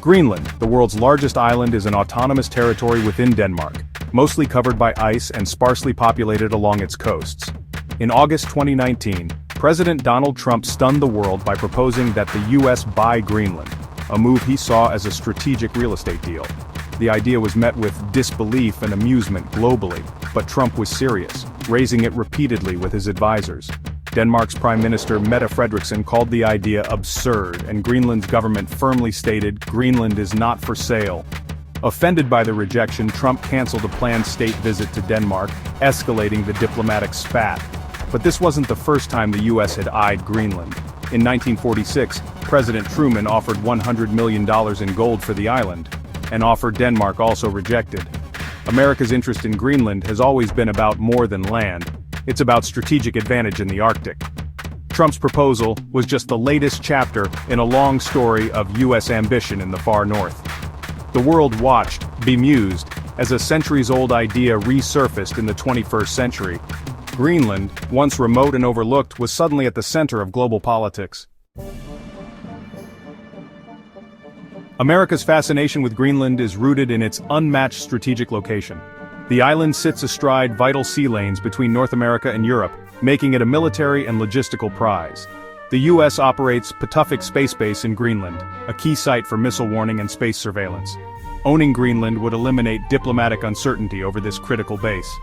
Greenland, the world's largest island, is an autonomous territory within Denmark, mostly covered by ice and sparsely populated along its coasts. In August 2019, President Donald Trump stunned the world by proposing that the US buy Greenland, a move he saw as a strategic real estate deal. The idea was met with disbelief and amusement globally, but Trump was serious, raising it repeatedly with his advisors. Denmark's Prime Minister Mette Frederiksen called the idea absurd, and Greenland's government firmly stated Greenland is not for sale. Offended by the rejection, Trump canceled a planned state visit to Denmark, escalating the diplomatic spat. But this wasn't the first time the US had eyed Greenland. In 1946, President Truman offered $100 million in gold for the island, an offer Denmark also rejected. America's interest in Greenland has always been about more than land. It's about strategic advantage in the Arctic. Trump's proposal was just the latest chapter in a long story of US ambition in the far north. The world watched, bemused, as a centuries-old idea resurfaced in the 21st century. Greenland, once remote and overlooked, was suddenly at the center of global politics. America's fascination with Greenland is rooted in its unmatched strategic location. The island sits astride vital sea lanes between North America and Europe, making it a military and logistical prize. The US operates Patuxent Space Base in Greenland, a key site for missile warning and space surveillance. Owning Greenland would eliminate diplomatic uncertainty over this critical base.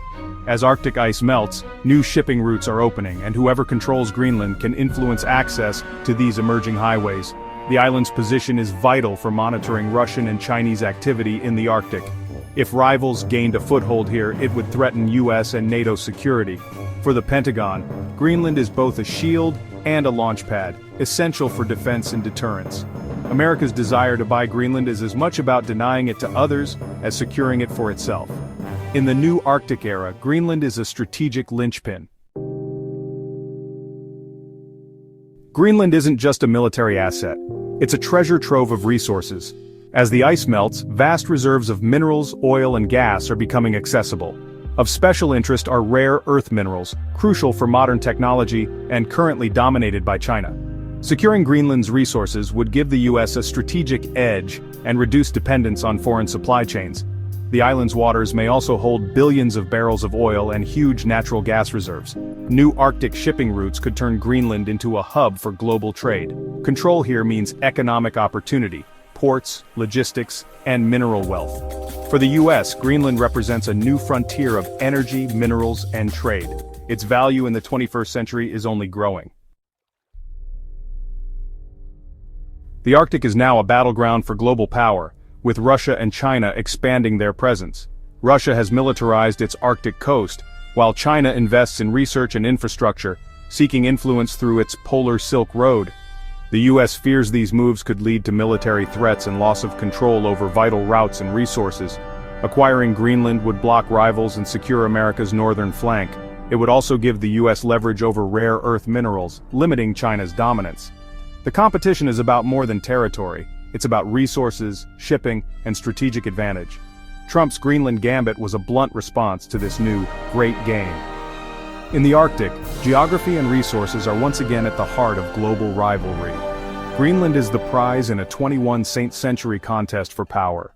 As Arctic ice melts, new shipping routes are opening, and whoever controls Greenland can influence access to these emerging highways. The island's position is vital for monitoring Russian and Chinese activity in the Arctic. If rivals gained a foothold here, it would threaten US and NATO security. For the Pentagon, Greenland is both a shield and a launch pad, essential for defense and deterrence. America's desire to buy Greenland is as much about denying it to others as securing it for itself. In the new Arctic era, Greenland is a strategic linchpin. Greenland isn't just a military asset. It's a treasure trove of resources. As the ice melts, vast reserves of minerals, oil, and gas are becoming accessible. Of special interest are rare earth minerals, crucial for modern technology and currently dominated by China. Securing Greenland's resources would give the US a strategic edge and reduce dependence on foreign supply chains. The island's waters may also hold billions of barrels of oil and huge natural gas reserves. New Arctic shipping routes could turn Greenland into a hub for global trade. Control here means economic opportunity, ports, logistics, and mineral wealth. For the US, Greenland represents a new frontier of energy, minerals, and trade. Its value in the 21st century is only growing. The Arctic is now a battleground for global power, with Russia and China expanding their presence. Russia has militarized its Arctic coast, while China invests in research and infrastructure, seeking influence through its Polar Silk Road. The US fears these moves could lead to military threats and loss of control over vital routes and resources. Acquiring Greenland would block rivals and secure America's northern flank. It would also give the US leverage over rare earth minerals, limiting China's dominance. The competition is about more than territory. It's about resources, shipping, and strategic advantage. Trump's Greenland gambit was a blunt response to this new, great game. In the Arctic, geography and resources are once again at the heart of global rivalry. Greenland is the prize in a 21st century contest for power.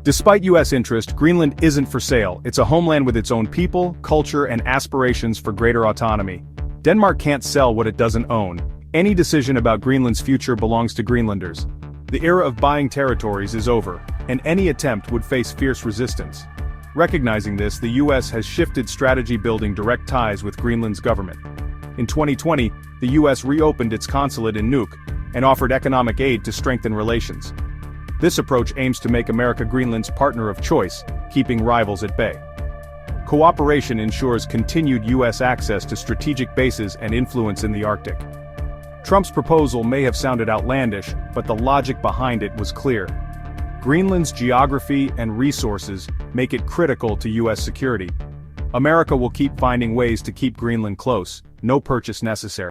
Despite US interest, Greenland isn't for sale. It's a homeland with its own people, culture, and aspirations for greater autonomy. Denmark can't sell what it doesn't own. Any decision about Greenland's future belongs to Greenlanders. The era of buying territories is over, and any attempt would face fierce resistance. Recognizing this, the US has shifted strategy, building direct ties with Greenland's government. In 2020, the US reopened its consulate in Nuuk and offered economic aid to strengthen relations. This approach aims to make America Greenland's partner of choice, keeping rivals at bay. Cooperation ensures continued US access to strategic bases and influence in the Arctic. Trump's proposal may have sounded outlandish, but the logic behind it was clear. Greenland's geography and resources make it critical to US security. America will keep finding ways to keep Greenland close, no purchase necessary.